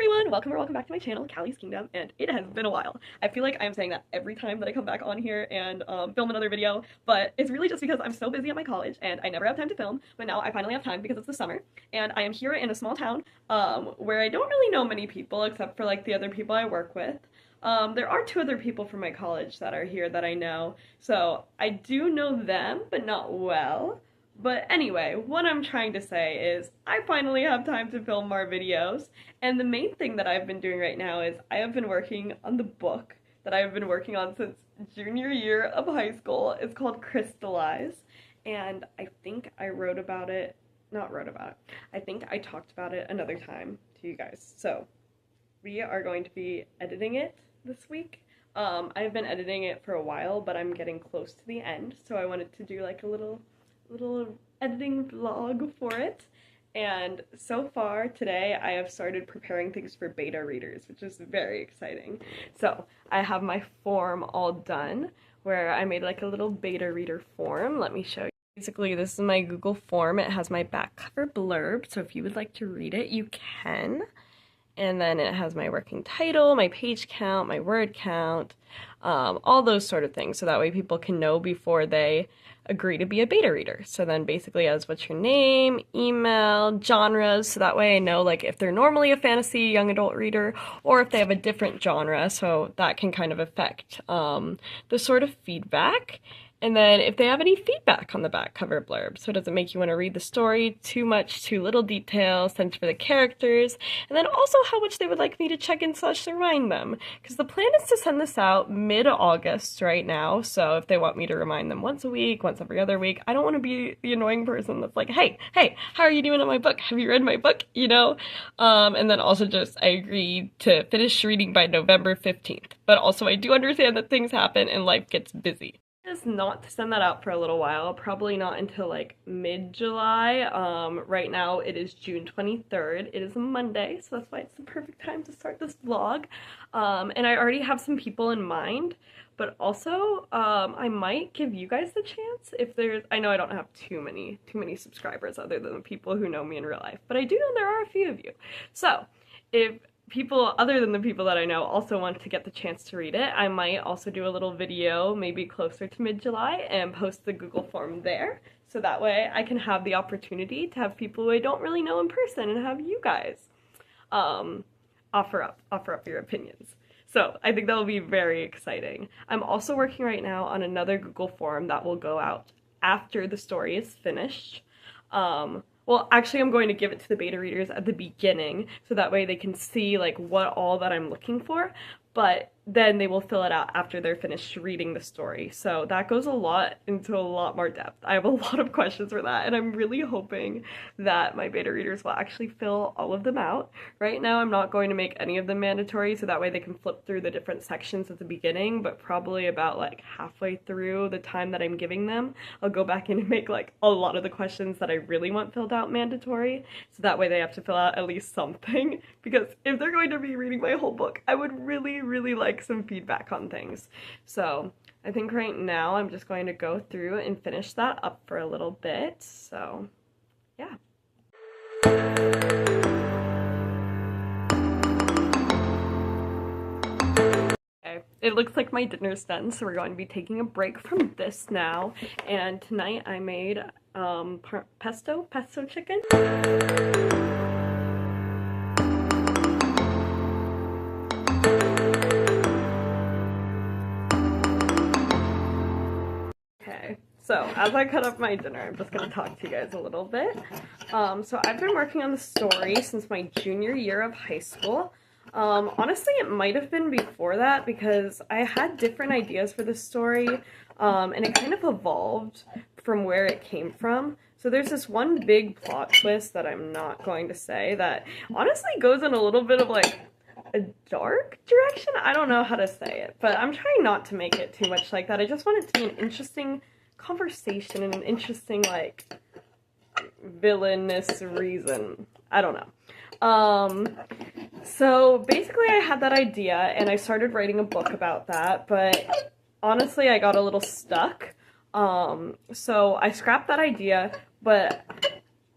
everyone, welcome or welcome back to my channel, Callie's Kingdom, and it has been a while. I feel like I'm saying that every time that I come back on here and film another video, but it's really just because I'm so busy at my college and I never have time to film, but now I finally have time because it's the summer, and I am here in a small town where I don't really know many people except for like the other people I work with. There are two other people from my college that are here that I know, so I do know them, but not well. But anyway, what I'm trying to say is I finally have time to film more videos, and the main thing that I've been doing right now is I have been working on the book that I've been working on since junior year of high school. It's called Crystallize, and I think I wrote about it, not wrote about it, I think I talked about it another time to you guys. So we are going to be editing it this week. I've been editing it for a while, but I'm getting close to the end, so I wanted to do like a little editing vlog for it. And so far today I have started preparing things for beta readers, which is very exciting. So I have my form all done where I made like a little beta reader form. Let me show you. Basically, this is my Google form. It has my back cover blurb, so if you would like to read it, you can. And then it has my working title, my page count, my word count, all those sort of things, so that way people can know before they agree to be a beta reader. So then basically as what's your name, email, genres, so that way I know like if they're normally a fantasy young adult reader or if they have a different genre, so that can kind of affect the sort of feedback. And then if they have any feedback on the back cover blurb, so does it make you want to read the story, too much, too little detail, sense for the characters, and then also how much they would like me to check in / remind them, because the plan is to send this out mid-August right now, so if they want me to remind them once a week, once every other week, I don't want to be the annoying person that's like, hey, how are you doing on my book? Have you read my book? You know? And then also just, I agreed to finish reading by November 15th, but also I do understand that things happen and life gets busy. Is not to send that out for a little while, probably not until like mid-July. Right now it is June 23rd. It is a Monday, so that's why it's the perfect time to start this vlog. And I already have some people in mind, but also I might give you guys the chance if there's, I know I don't have too many subscribers other than the people who know me in real life, but I do know there are a few of you. So if people other than the people that I know also want to get the chance to read it, I might also do a little video maybe closer to mid-July and post the Google form there, so that way I can have the opportunity to have people who I don't really know in person and have you guys offer up your opinions. So I think that will be very exciting. I'm also working right now on another Google form that will go out after the story is finished. Well, actually, I'm going to give it to the beta readers at the beginning, so that way they can see, like, what all that I'm looking for, but then they will fill it out after they're finished reading the story. So that goes into a lot more depth. I have a lot of questions for that, and I'm really hoping that my beta readers will actually fill all of them out. Right now, I'm not going to make any of them mandatory, so that way they can flip through the different sections at the beginning, but probably about, like, halfway through the time that I'm giving them, I'll go back in and make, like, a lot of the questions that I really want filled out mandatory, so that way they have to fill out at least something, because if they're going to be reading my whole book, I would really like some feedback on things. So I think right now I'm just going to go through and finish that up for a little bit. So yeah. Okay, it looks like my dinner's done, so we're going to be taking a break from this now. And tonight I made pesto chicken. So as I cut up my dinner, I'm just going to talk to you guys a little bit. So I've been working on the story since my junior year of high school. Honestly, it might have been before that because I had different ideas for the story, and it kind of evolved from where it came from. So there's this one big plot twist that I'm not going to say that honestly goes in a little bit of like a dark direction. I don't know how to say it, but I'm trying not to make it too much like that. I just want it to be an interesting conversation and an interesting, like, villainous reason. I don't know. So basically I had that idea and I started writing a book about that, but honestly I got a little stuck. So I scrapped that idea, but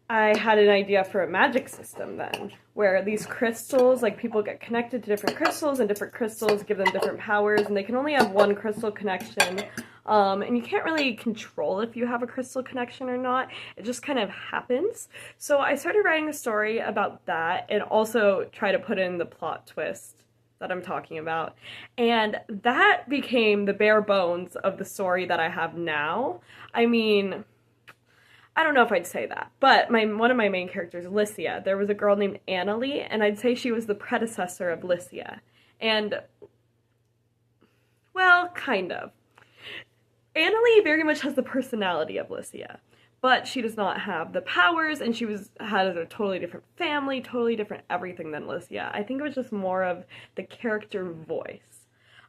I had an idea for a magic system then, where these crystals, like people get connected to different crystals and different crystals give them different powers and they can only have one crystal connection. And you can't really control if you have a crystal connection or not. It just kind of happens. So I started writing a story about that and also try to put in the plot twist that I'm talking about. And that became the bare bones of the story that I have now. I mean, I don't know if I'd say that, but one of my main characters, Lycia, there was a girl named Annalie, and I'd say she was the predecessor of Lycia. And, well, kind of. Annalie very much has the personality of Lycia, but she does not have the powers, and has a totally different family, totally different everything than Lycia. I think it was just more of the character voice.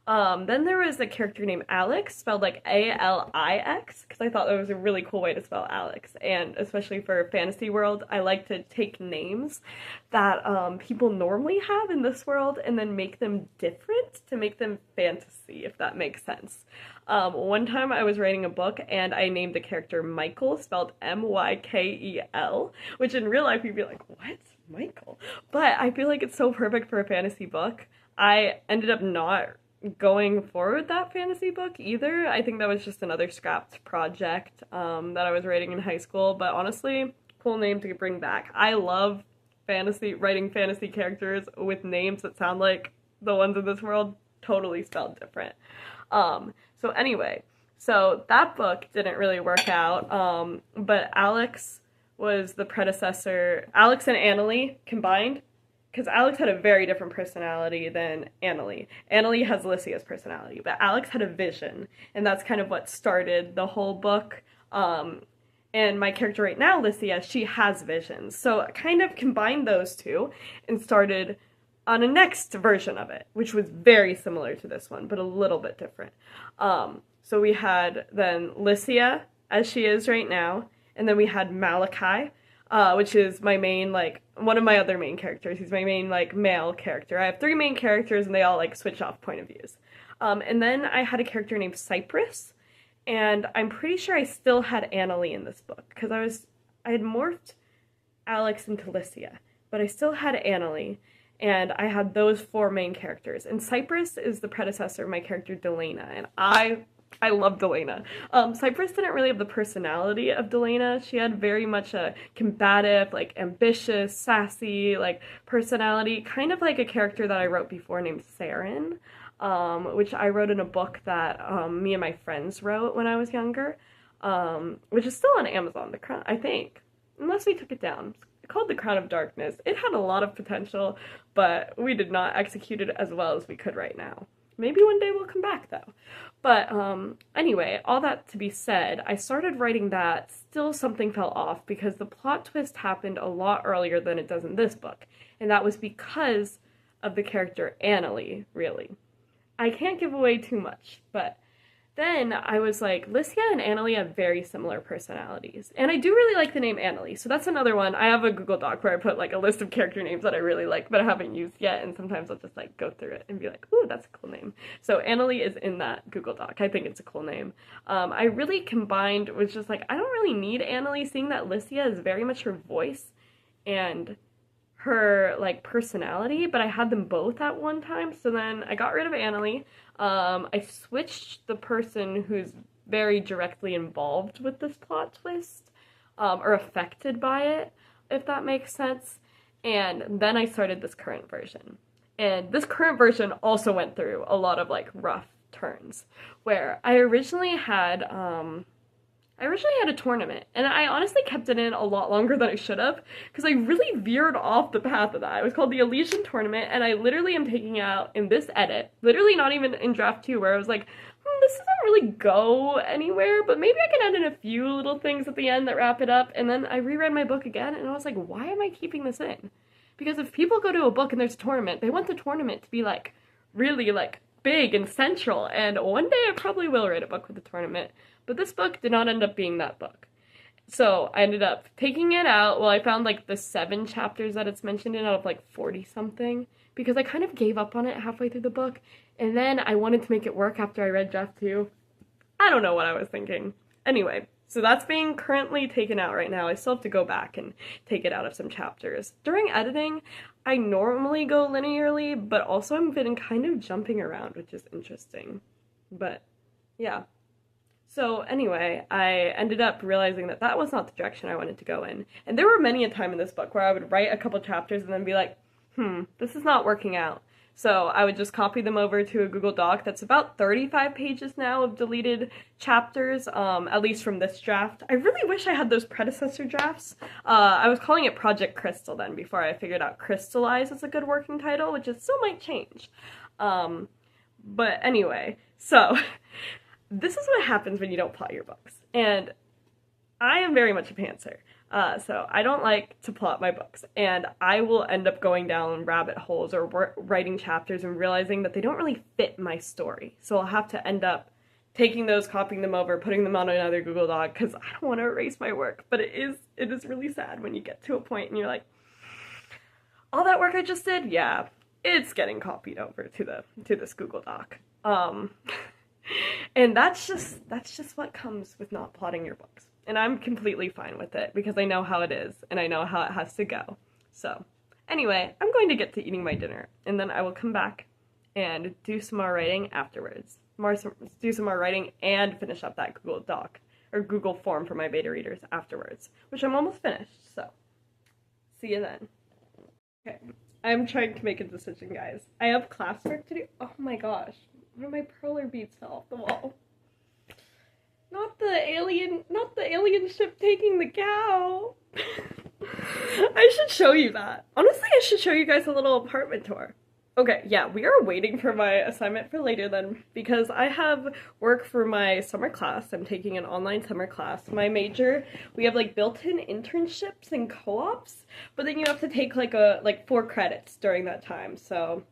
Then there was a character named Alex, spelled like A-L-I-X, because I thought that was a really cool way to spell Alex, and especially for fantasy world, I like to take names that people normally have in this world and then make them different to make them fantasy, if that makes sense. One time I was writing a book and I named the character Michael, spelled M-Y-K-E-L, which in real life you'd be like, what? Michael? But I feel like it's so perfect for a fantasy book. I ended up not going forward that fantasy book either. I think that was just another scrapped project that I was writing in high school, but honestly, cool name to bring back. I love writing fantasy characters with names that sound like the ones in this world, totally spelled different. So anyway, so that book didn't really work out, but Alex was the predecessor. Alex and Annalie combined, because Alex had a very different personality than Annalie. Annalie has Lycia's personality, but Alex had a vision, and that's kind of what started the whole book. And my character right now, Lycia, she has visions. So I kind of combined those two and started on a next version of it, which was very similar to this one, but a little bit different. So we had then Lycia, as she is right now, and then we had Malachi, which is my main, one of my other main characters. He's my main, male character. I have 3 main characters, and they all, switch off point of views. And then I had a character named Cypress, and I'm pretty sure I still had Annalie in this book, because I had morphed Alex into Lycia, but I still had Annalie, and I had those 4 main characters. And Cypress is the predecessor of my character Delena, and I love Delena. Cypress didn't really have the personality of Delena. She had very much a combative, ambitious, sassy, personality, kind of like a character that I wrote before named Saren, which I wrote in a book that me and my friends wrote when I was younger, which is still on Amazon, I think, unless we took it down. It's called The Crown of Darkness. It had a lot of potential, but we did not execute it as well as we could right now. Maybe one day we'll come back, though. But anyway, all that to be said, I started writing that, still something fell off because the plot twist happened a lot earlier than it does in this book. And that was because of the character Annalie, really. I can't give away too much, but then I was like, Lycia and Annalie have very similar personalities. And I do really like the name Annalie, so that's another one. I have a Google Doc where I put a list of character names that I really like, but I haven't used yet, and sometimes I'll just go through it and be like, ooh, that's a cool name. So Annalie is in that Google Doc. I think it's a cool name. I really combined with just I don't really need Annalie, seeing that Lycia is very much her voice and her personality, but I had them both at one time, so then I got rid of Annalie. I switched the person who's very directly involved with this plot twist, or affected by it, if that makes sense, and then I started this current version. And this current version also went through a lot of rough turns, where I originally had a tournament, and I honestly kept it in a lot longer than I should have, because I really veered off the path of that. It was called the Elysian Tournament, and I literally am taking out in this edit, literally not even in draft 2, where I was like, this doesn't really go anywhere, but maybe I can add in a few little things at the end that wrap it up, and then I reread my book again, and I was like, why am I keeping this in? Because if people go to a book and there's a tournament, they want the tournament to be, really, big and central, and one day I probably will write a book with a tournament, but this book did not end up being that book. So I ended up taking it out. Well, I found the 7 chapters that it's mentioned in out of 40 something, because I kind of gave up on it halfway through the book, and then I wanted to make it work after I read draft 2. I don't know what I was thinking. Anyway, so that's being currently taken out right now. I still have to go back and take it out of some chapters. During editing, I normally go linearly, but also I'm been kind of jumping around, which is interesting. But yeah. So anyway, I ended up realizing that that was not the direction I wanted to go in. And there were many a time in this book where I would write a couple chapters and then be like, this is not working out. So I would just copy them over to a Google Doc that's about 35 pages now of deleted chapters, at least from this draft. I really wish I had those predecessor drafts. I was calling it Project Crystal then before I figured out Crystallize is a good working title, which it still might change. But anyway, so this is what happens when you don't plot your books. And I am very much a pantser. So I don't like to plot my books, and I will end up going down rabbit holes or writing chapters and realizing that they don't really fit my story. So I'll have to end up taking those, copying them over, putting them on another Google Doc, because I don't want to erase my work. But it is really sad when you get to a point and you're like, all that work I just did, yeah, it's getting copied over to this Google Doc. And that's just what comes with not plotting your books. And I'm completely fine with it because I know how it is and I know how it has to go. So anyway, I'm going to get to eating my dinner and then I will come back and do some more writing afterwards. Do some more writing and finish up that Google Doc or Google form for my beta readers afterwards, which I'm almost finished. So see you then. Okay, I'm trying to make a decision, guys. I have classwork to do. Oh my gosh, one of my perler beads fell off the wall. Not the alien ship taking the cow. I should show you that. Honestly, I should show you guys a little apartment tour. Okay, yeah, we are waiting for my assignment for later then, because I have work for my summer class. I'm taking an online summer class. My major, we have like built-in internships and co-ops, but then you have to take like 4 credits during that time. So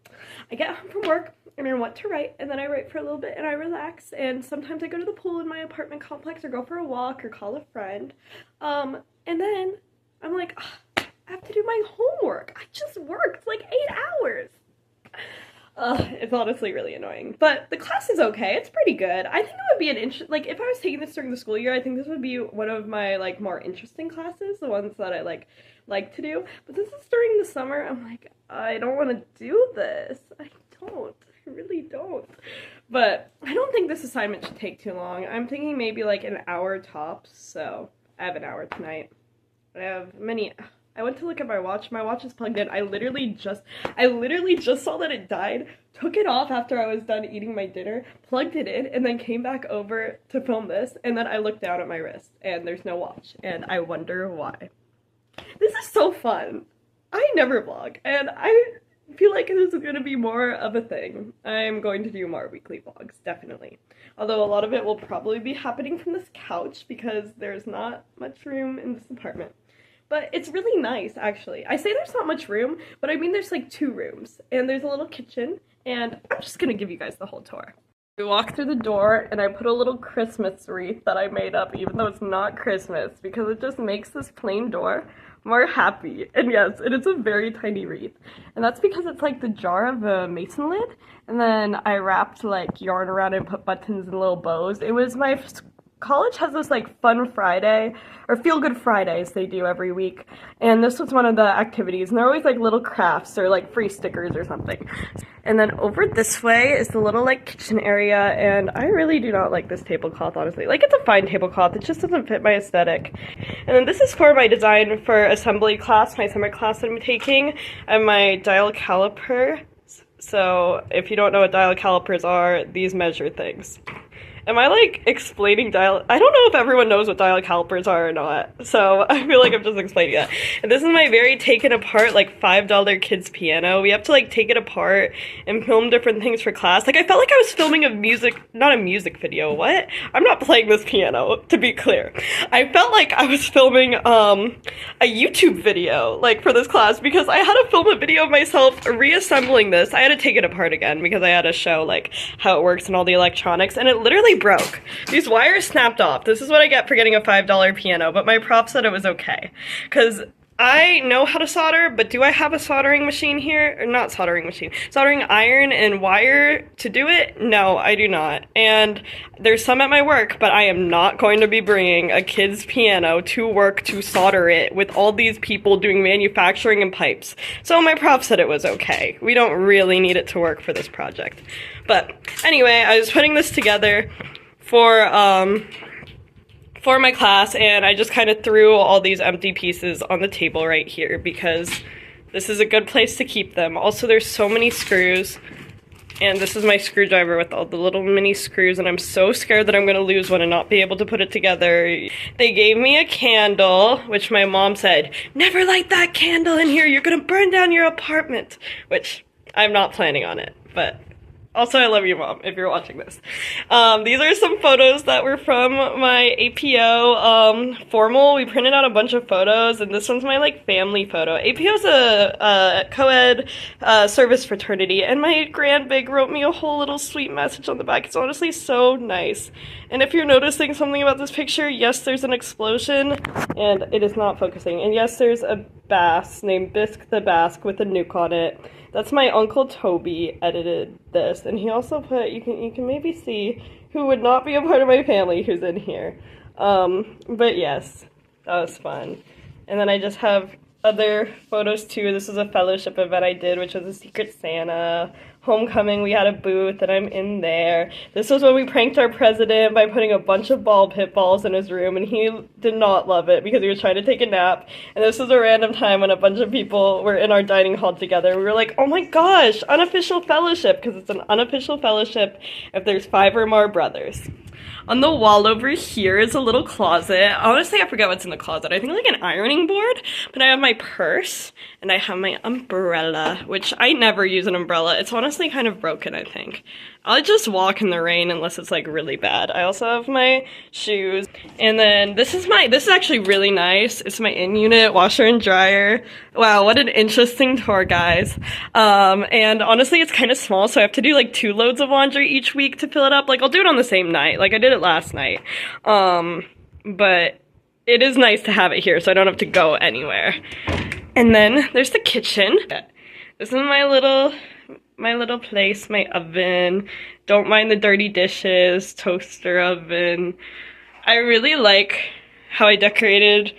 I get home from work and I want to write, and then I write for a little bit and I relax, and sometimes I go to the pool in my apartment complex or go for a walk or call a friend. And then I'm like, I have to do my homework. I just worked like 8 hours. It's honestly really annoying, but the class is okay. It's pretty good. I think it would be like if I was taking this during the school year, I think this would be one of my like more interesting classes, the ones that I like to do. But this is during the summer. I'm like, I don't want to do this. I really don't. But I don't think this assignment should take too long. I'm thinking maybe like an hour tops. So I have an hour tonight. I went to look at my watch. My watch is plugged in. I literally just saw that it died, took it off after I was done eating my dinner, plugged it in, and then came back over to film this, and then I looked down at my wrist, and there's no watch, and I wonder why. This is so fun. I never vlog, and I feel like this is going to be more of a thing. I'm going to do more weekly vlogs, definitely. Although a lot of it will probably be happening from this couch, because there's not much room in this apartment. But it's really nice, actually. I say there's not much room, but I mean there's like 2 rooms, and there's a little kitchen, and I'm just gonna give you guys the whole tour. We walk through the door, and I put a little Christmas wreath that I made up, even though it's not Christmas, because it just makes this plain door more happy. And yes, it is a very tiny wreath. And that's because it's like the jar of a mason lid, and then I wrapped like yarn around it and put buttons and little bows. It was my college has this like fun Friday or feel good Fridays they do every week, and this was one of the activities, and they're always like little crafts or like free stickers or something. And then over this way is the little like kitchen area, and I really do not like this tablecloth, honestly. Like, it's a fine tablecloth, it just doesn't fit my aesthetic. And then this is for my design for assembly class, my summer class that I'm taking, and my dial caliper. So if you don't know what dial calipers are, these measure things. Am I like explaining I don't know if everyone knows what dial calipers are or not, so I feel like I'm just explaining that. And this is my very taken apart like $5 kids piano. We have to like take it apart and film different things for class. Like, I felt like I was filming not a music video. What? I'm not playing this piano, to be clear. I felt like I was filming a YouTube video like for this class, because I had to film a video of myself reassembling this. I had to take it apart again because I had to show like how it works and all the electronics, and it literally broke. These wires snapped off. This is what I get for getting a $5 piano, but my prof said it was okay, because I know how to solder, but do I have a soldering machine here? Or not soldering machine. Soldering iron and wire to do it? No, I do not. And there's some at my work, but I am not going to be bringing a kid's piano to work to solder it with all these people doing manufacturing and pipes. So my prof said it was okay. We don't really need it to work for this project. But anyway, I was putting this together for my class, and I just kind of threw all these empty pieces on the table right here because this is a good place to keep them. Also, there's so many screws, and this is my screwdriver with all the little mini screws, and I'm so scared that I'm going to lose one and not be able to put it together. They gave me a candle, which my mom said, never light that candle in here, you're going to burn down your apartment, which I'm not planning on it, but also, I love you, Mom, if you're watching this. These are some photos that were from my APO formal. We printed out a bunch of photos, and this one's my, like, family photo. APO's a co-ed service fraternity, and my grandbig wrote me a whole little sweet message on the back. It's honestly so nice. And if you're noticing something about this picture, yes, there's an explosion, and it is not focusing. And yes, there's a bass named Bisque the Basque with a nuke on it. That's my Uncle Toby edited this, and he also put, you can maybe see who would not be a part of my family who's in here. But yes, that was fun. And then I just have other photos too. This is a fellowship event I did, which was a Secret Santa. Homecoming, we had a booth, and I'm in there. This was when we pranked our president by putting a bunch of ball pit balls in his room, and he did not love it because he was trying to take a nap. And this was a random time when a bunch of people were in our dining hall together. We were like, oh my gosh, unofficial fellowship, because it's an unofficial fellowship if there's 5 or more brothers. On the wall over here is a little closet. Honestly, I forget what's in the closet. I think like an ironing board, but I have my purse and I have my umbrella, which I never use an umbrella. It's honestly kind of broken, I think. I'll just walk in the rain unless it's like really bad. I also have my shoes, and then this is actually really nice. It's my in-unit washer and dryer. Wow, what an interesting tour, guys. And honestly, it's kind of small, so I have to do like 2 loads of laundry each week to fill it up. Like, I'll do it on the same night. Like, I did it last night. But it is nice to have it here, so I don't have to go anywhere. And then there's the kitchen. This is my little place, my oven. Don't mind the dirty dishes, toaster oven. I really like how I decorated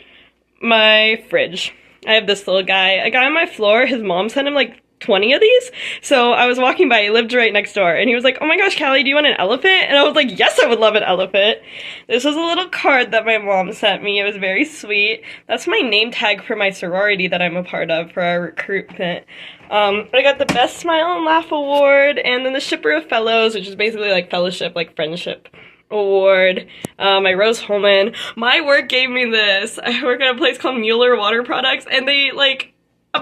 my fridge. I have this little guy. A guy on my floor, his mom sent him like 20 of these. So I was walking by, he lived right next door, and he was like, oh my gosh, Callie, do you want an elephant? And I was like, yes, I would love an elephant. This was a little card that my mom sent me. It was very sweet. That's my name tag for my sorority that I'm a part of for our recruitment. I got the Best Smile and Laugh Award, and then the Shipper of Fellows, which is basically like fellowship, like friendship award. My Rose Holman. My work gave me this. I work at a place called Mueller Water Products, and they like,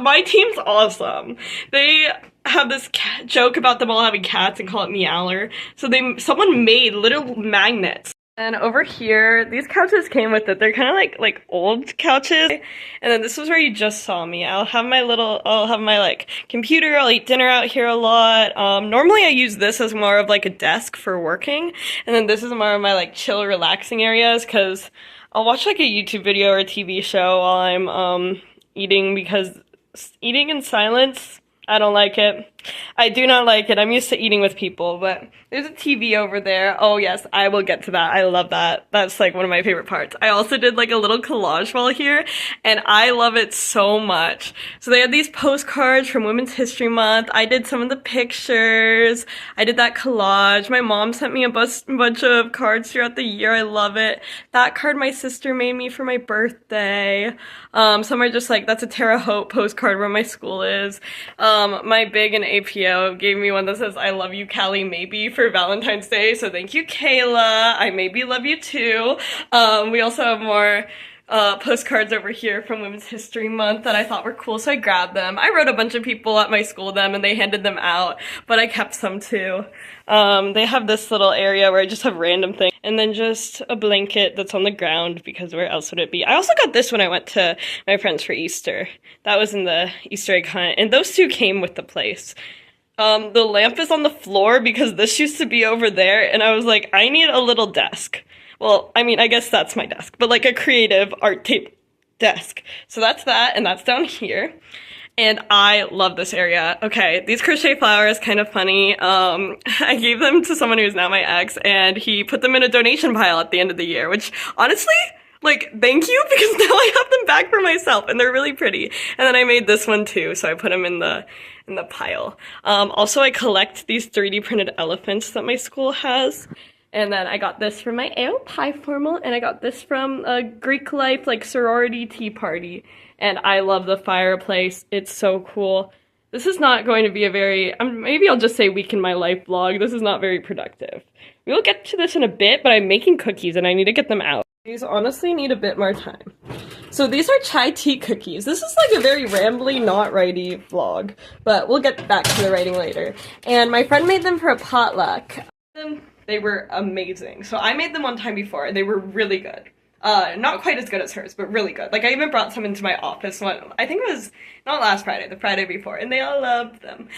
my team's awesome. They have this joke about them all having cats and call it Meowler. So someone made little magnets. And over here, these couches came with it. They're kind of like old couches. And then this was where you just saw me. I'll have my like computer. I'll eat dinner out here a lot. Normally I use this as more of like a desk for working. And then this is more of my like chill, relaxing areas, because I'll watch like a YouTube video or a TV show while I'm eating, because eating in silence, I don't like it. I do not like it. I'm used to eating with people, but there's a TV over there. Oh yes, I will get to that. I love that. That's like one of my favorite parts. I also did like a little collage wall here, and I love it so much. So they had these postcards from Women's History Month. I did some of the pictures. I did that collage. My mom sent me a bunch of cards throughout the year. I love it. That card my sister made me for my birthday. Some are just like, that's a Terre Haute postcard where my school is. My big and APO gave me one that says, I love you, Callie, maybe, for Valentine's Day, so thank you, Kayla. I maybe love you too. We also have more postcards over here from Women's History Month that I thought were cool, so I grabbed them. I wrote a bunch of people at my school them, and they handed them out, but I kept some too. They have this little area where I just have random things, and then just a blanket that's on the ground, because where else would it be? I also got this when I went to my friends for Easter. That was in the Easter egg hunt, and those 2 came with the place. The lamp is on the floor because this used to be over there, and I was like, I need a little desk. Well, I mean, I guess that's my desk, but like a creative art table. desk. So that's that, and that's down here. And I love this area. Okay, these crochet flowers, kind of funny. I gave them to someone who's now my ex, and he put them in a donation pile at the end of the year, which honestly, like, thank you, because now I have them back for myself, and they're really pretty. And then I made this one too, so I put them in the pile. Also, I collect these 3D printed elephants that my school has. And then I got this from my AO Pi formal, and I got this from a Greek life, like, sorority tea party. And I love the fireplace. It's so cool. This is not going to be a very, maybe I'll just say week in my life vlog. This is not very productive. We will get to this in a bit, but I'm making cookies and I need to get them out. These honestly need a bit more time. So these are chai tea cookies. This is like a very rambly, not writey vlog, but we'll get back to the writing later. And my friend made them for a potluck. They were amazing. So I made them one time before and they were really good. Not quite as good as hers, but really good. Like, I even brought some into my office one, I think it was not last Friday, the Friday before, and they all loved them.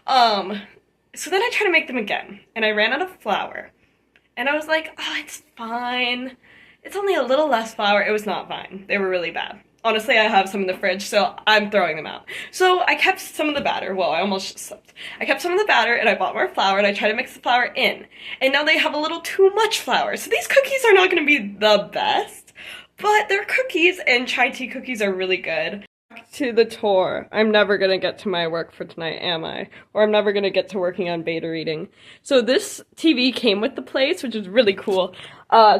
So then I tried to make them again, and I ran out of flour. And I was like, oh, it's fine. It's only a little less flour. It was not fine. They were really bad. Honestly, I have some in the fridge, so I'm throwing them out. So I kept some of the batter. Well, I almost just slipped. I kept some of the batter, and I bought more flour, and I tried to mix the flour in. And now they have a little too much flour. So these cookies are not going to be the best, but they're cookies, and chai tea cookies are really good. Back to the tour. I'm never going to get to my work for tonight, am I? Or I'm never going to get to working on beta reading. So this TV came with the place, which is really cool.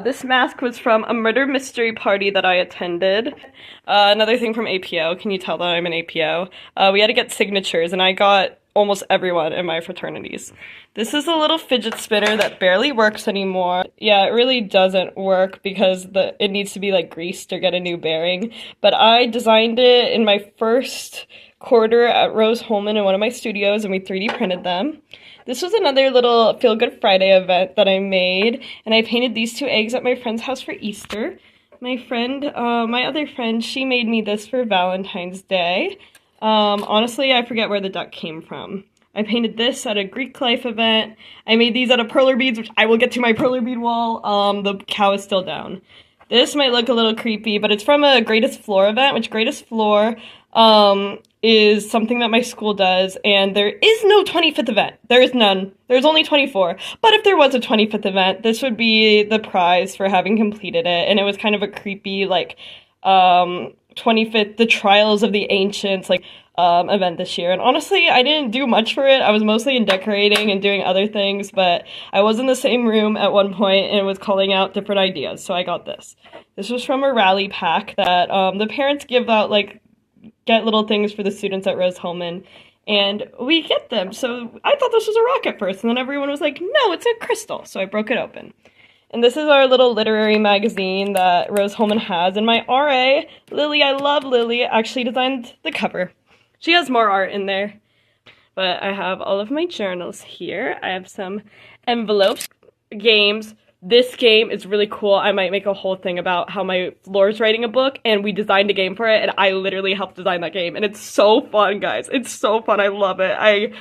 This mask was from a murder mystery party that I attended. Another thing from APO. Can you tell that I'm an APO? We had to get signatures, and I got almost everyone in my fraternities. This is a little fidget spinner that barely works anymore. Yeah, it really doesn't work because it needs to be like greased or get a new bearing. But I designed it in my first quarter at Rose Holman in one of my studios, and we 3D printed them. This was another little Feel Good Friday event that I made, and I painted these two eggs at my friend's house for Easter. My other friend, she made me this for Valentine's Day. Honestly, I forget where the duck came from. I painted this at a Greek life event. I made these out of perler beads, which I will get to my perler bead wall. The cow is still down. This might look a little creepy, but it's from a Greatest Floor event, which Greatest Floor, is something that my school does, and there is no 25th event. There is none. There's only 24. But if there was a 25th event, this would be the prize for having completed it, and it was kind of a creepy, like, 25th, the Trials of the Ancients, like, event this year. And honestly, I didn't do much for it. I was mostly in decorating and doing other things, but I was in the same room at one point and was calling out different ideas, so I got this. This was from a rally pack that the parents give out, like, get little things for the students at Rose Holman, and we get them. So I thought this was a rock at first, and then everyone was like, no, it's a crystal, so I broke it open. And this is our little literary magazine that Rose Holman has, and my RA, Lily, I love Lily, actually designed the cover. She has more art in there. But I have all of my journals here. I have some envelopes, games. This game is really cool. I might make a whole thing about how my floor's writing a book, and we designed a game for it, and I literally helped design that game. And it's so fun, guys. It's so fun. I love it.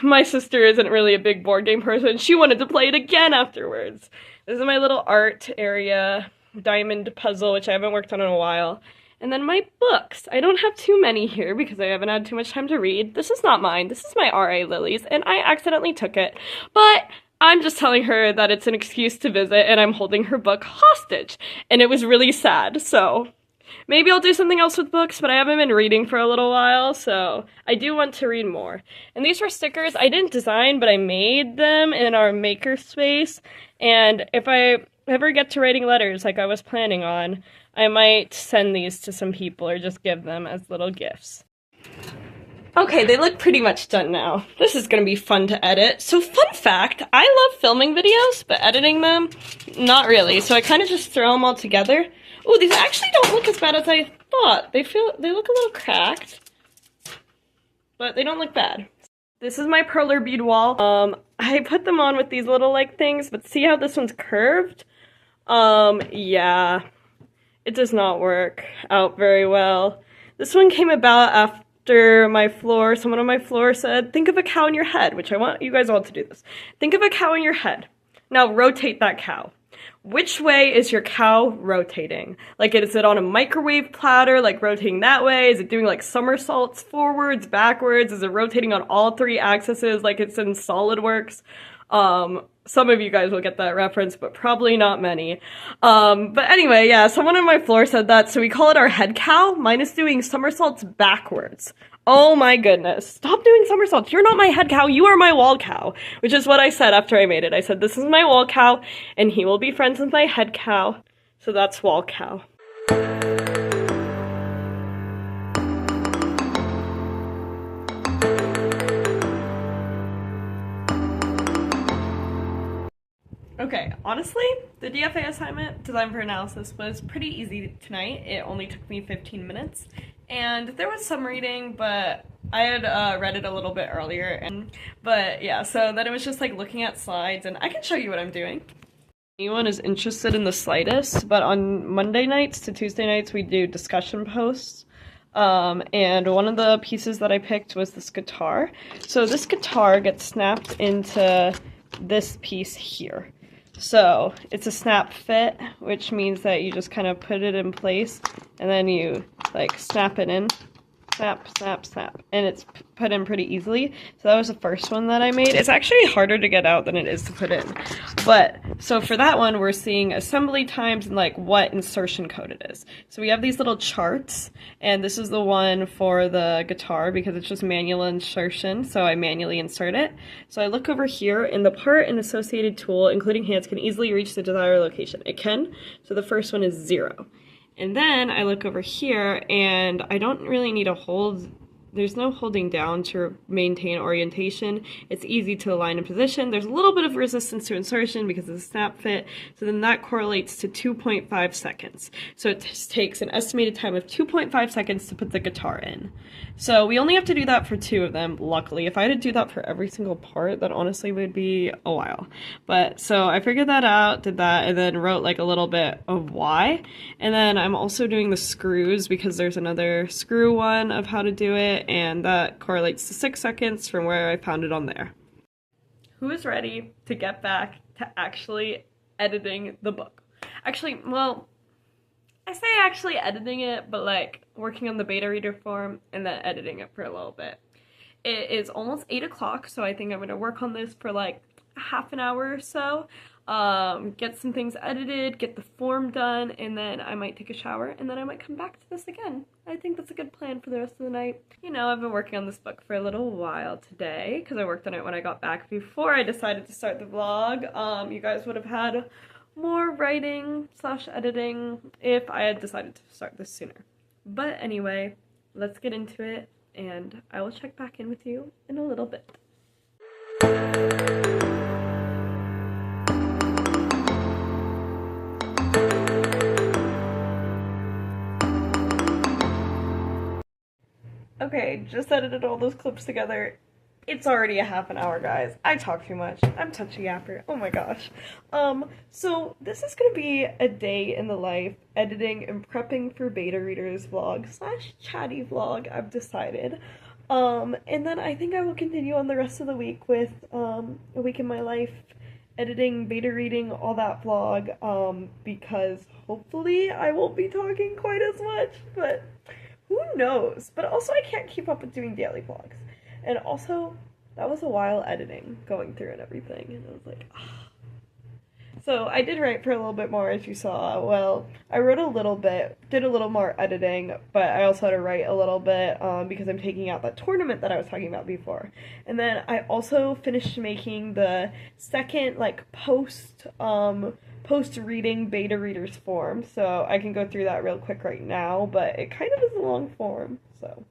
My sister isn't really a big board game person. She wanted to play it again afterwards. This is my little art area, diamond puzzle, which I haven't worked on in a while. And then my books. I don't have too many here because I haven't had too much time to read. This is not mine. This is my RA Lily's, and I accidentally took it. But I'm just telling her that it's an excuse to visit, and I'm holding her book hostage. And it was really sad, so maybe I'll do something else with books, but I haven't been reading for a little while, so I do want to read more. And these were stickers I didn't design, but I made them in our makerspace. And if I ever get to writing letters like I was planning on, I might send these to some people or just give them as little gifts. Okay, they look pretty much done now. This is gonna be fun to edit. So fun fact, I love filming videos, but editing them, not really. So I kind of just throw them all together. Oh, these actually don't look as bad as I thought. They look a little cracked, but they don't look bad. This is my perler bead wall. I put them on with these little like things, but see how this one's curved? Yeah. It does not work out very well. This one came about after someone on my floor said, think of a cow in your head, which I want you guys all to do this. Think of a cow in your head. Now rotate that cow. Which way is your cow rotating? Like, is it on a microwave platter, like rotating that way? Is it doing like somersaults forwards, backwards? Is it rotating on all three axes like it's in SolidWorks? Some of you guys will get that reference, but probably not many. But anyway, yeah, someone on my floor said that, so we call it our head cow. Mine is doing somersaults backwards. Oh my goodness. Stop doing somersaults. You're not my head cow, you are my wall cow. Which is what I said after I made it. I said, this is my wall cow, and he will be friends with my head cow. So that's wall cow. Okay, honestly, the DFA assignment, Design for Analysis, was pretty easy tonight. It only took me 15 minutes, and there was some reading, but I had read it a little bit earlier, but yeah, so then it was just like looking at slides, and I can show you what I'm doing. Anyone is interested in the slightest, but on Monday nights to Tuesday nights we do discussion posts. And one of the pieces that I picked was this guitar. So this guitar gets snapped into this piece here. So it's a snap fit, which means that you just kind of put it in place and then you like snap it in. Snap, snap, snap. And it's put in pretty easily. So that was the first one that I made. It's actually harder to get out than it is to put in. But, so for that one, we're seeing assembly times and like what insertion code it is. So we have these little charts, and this is the one for the guitar because it's just manual insertion, so I manually insert it. So I look over here, and the part and associated tool, including hands, can easily reach the desired location. It can. So the first one is 0. And then I look over here, and I don't really need to hold, there's no holding down to maintain orientation. It's easy to align in position. There's a little bit of resistance to insertion because of the snap fit, so then that correlates to 2.5 seconds. So it takes an estimated time of 2.5 seconds to put the guitar in. So we only have to do that for 2 of them, luckily. If I had to do that for every single part, that honestly would be a while. But so I figured that out, did that, and then wrote like a little bit of why. And then I'm also doing the screws because there's another screw one of how to do it, and that correlates to 6 seconds from where I found it on there. Who is ready to get back to actually editing the book? Actually, well, I say actually editing it, but like working on the beta reader form and then editing it for a little bit. It is almost 8 o'clock, so I think I'm gonna work on this for like half an hour or so. Get some things edited, get the form done, and then I might take a shower, and then I might come back to this again. I think that's a good plan for the rest of the night. You know, I've been working on this book for a little while today, because I worked on it when I got back before I decided to start the vlog. You guys would have had more writing / editing if I had decided to start this sooner. But anyway, let's get into it, and I will check back in with you in a little bit. Okay, just edited all those clips together. It's already a half an hour, guys. I talk too much. I'm touchy yapper. Oh my gosh. So this is gonna be a day in the life editing and prepping for beta readers vlog / chatty vlog, I've decided. And then I think I will continue on the rest of the week with a week in my life, editing, beta reading, all that vlog, because hopefully I won't be talking quite as much, but who knows? But also I can't keep up with doing daily vlogs. And also, that was a while editing, going through and everything, and I was like, ah. So I did write for a little bit more, as you saw. Well, I wrote a little bit, did a little more editing, but I also had to write a little bit because I'm taking out that tournament that I was talking about before. And then I also finished making the second, like, post-reading beta readers form, so I can go through that real quick right now, but it kind of is a long form, so.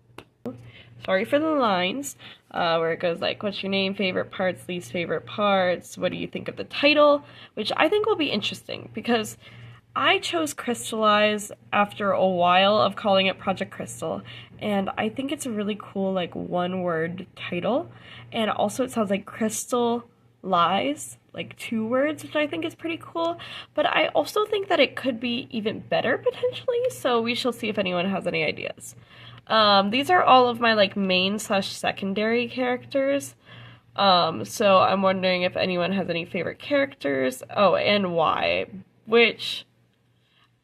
Sorry for the lines, where it goes like, what's your name, favorite parts, least favorite parts, what do you think of the title, which I think will be interesting, because I chose Crystallize after a while of calling it Project Crystal, and I think it's a really cool, like, one-word title, and also it sounds like Crystal Lies, like 2 words, which I think is pretty cool, but I also think that it could be even better, potentially, so we shall see if anyone has any ideas. These are all of my, like, main / secondary characters, So I'm wondering if anyone has any favorite characters. Oh, and why. Which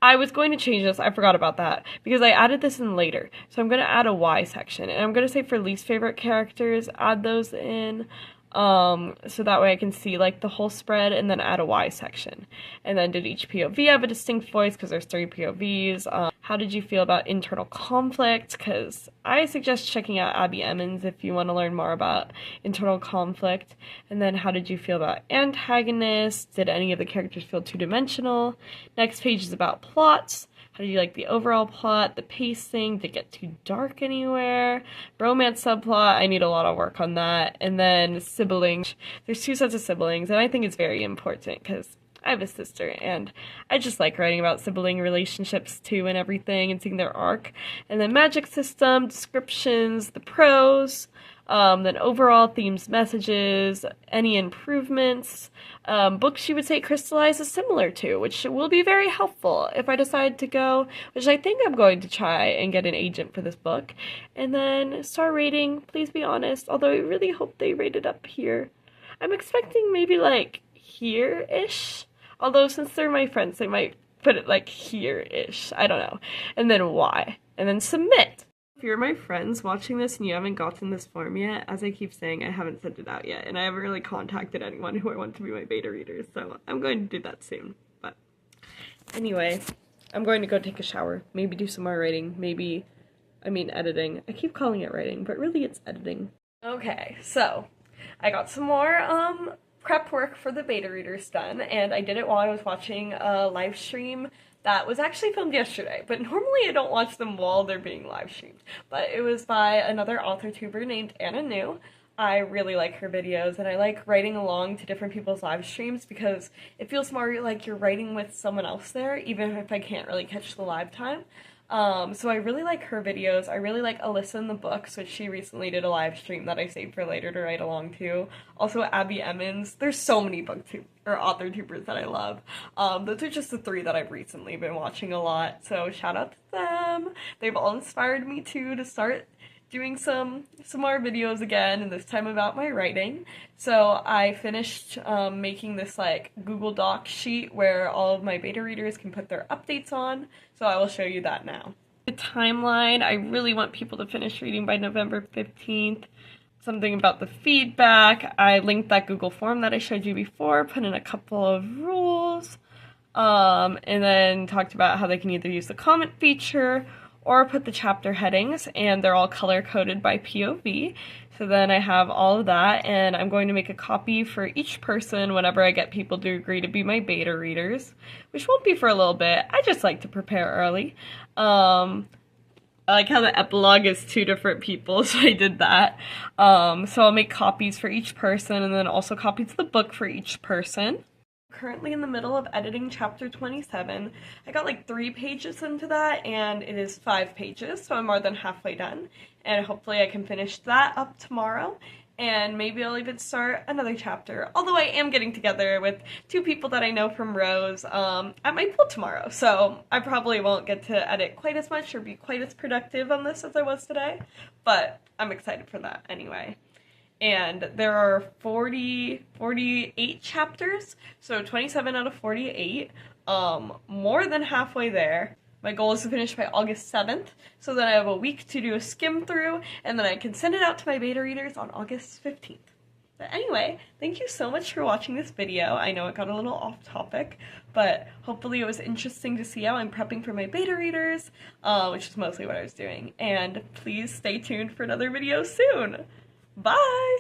I was going to change this. I forgot about that because I added this in later. So I'm going to add a why section. And I'm going to say for least favorite characters, add those in. So that way I can see like the whole spread and then add a why section. And then did each POV have a distinct voice because there's 3 POVs? How did you feel about internal conflict? Because I suggest checking out Abby Emmons if you want to learn more about internal conflict. And then how did you feel about antagonists? Did any of the characters feel two-dimensional? Next page is about plots. How did you like the overall plot, the pacing? Did it get too dark anywhere? Romance subplot, I need a lot of work on that. And then siblings. There's 2 sets of siblings, and I think it's very important because I have a sister, and I just like writing about sibling relationships too and everything and seeing their arc. And then magic system, descriptions, the pros, then overall themes, messages, any improvements, books you would say crystallize is similar to, which will be very helpful if I decide to go, which I think I'm going to try and get an agent for this book. And then star rating, please be honest, although I really hope they rate it up here. I'm expecting maybe like here-ish, although since they're my friends, they might put it like here-ish, I don't know. And then why? And then submit. If you're my friends watching this and you haven't gotten this form yet, as I keep saying, I haven't sent it out yet, and I haven't really contacted anyone who I want to be my beta readers, so I'm going to do that soon. But anyway, I'm going to go take a shower, maybe do some more writing, editing. I keep calling it writing, but really it's editing. Okay, so I got some more prep work for the beta readers done, and I did it while I was watching a live stream that was actually filmed yesterday, but normally I don't watch them while they're being live streamed. But it was by another author tuber named Anna New. I really like her videos, and I like writing along to different people's live streams because it feels more like you're writing with someone else there, even if I can't really catch the live time. So I really like her videos. I really like Alyssa in the Books, which she recently did a live stream that I saved for later to write along to. Also Abby Emmons. There's so many author tubers that I love. Those are just the 3 that I've recently been watching a lot, so shout out to them. They've all inspired me to start doing some more videos again, and this time about my writing. So I finished making this like Google Doc sheet where all of my beta readers can put their updates on, so I will show you that now. The timeline, I really want people to finish reading by November 15th. Something about the feedback, I linked that Google form that I showed you before, put in a couple of rules, and then talked about how they can either use the comment feature or put the chapter headings, and they're all color-coded by POV. So then I have all of that, and I'm going to make a copy for each person whenever I get people to agree to be my beta readers, which won't be for a little bit. I just like to prepare early. I like how the epilogue is 2 different people, so I did that. So I'll make copies for each person, and then also copies of the book for each person. Currently in the middle of editing chapter 27. I got like 3 pages into that, and it is 5 pages, so I'm more than halfway done, and hopefully I can finish that up tomorrow, and maybe I'll even start another chapter, although I am getting together with 2 people that I know from Rose at my pool tomorrow, so I probably won't get to edit quite as much or be quite as productive on this as I was today, but I'm excited for that anyway. And there are 48 chapters, so 27 out of 48, more than halfway there. My goal is to finish by August 7th, so then I have a week to do a skim through, and then I can send it out to my beta readers on August 15th. But anyway, thank you so much for watching this video. I know it got a little off topic, but hopefully it was interesting to see how I'm prepping for my beta readers, which is mostly what I was doing. And please stay tuned for another video soon. Bye!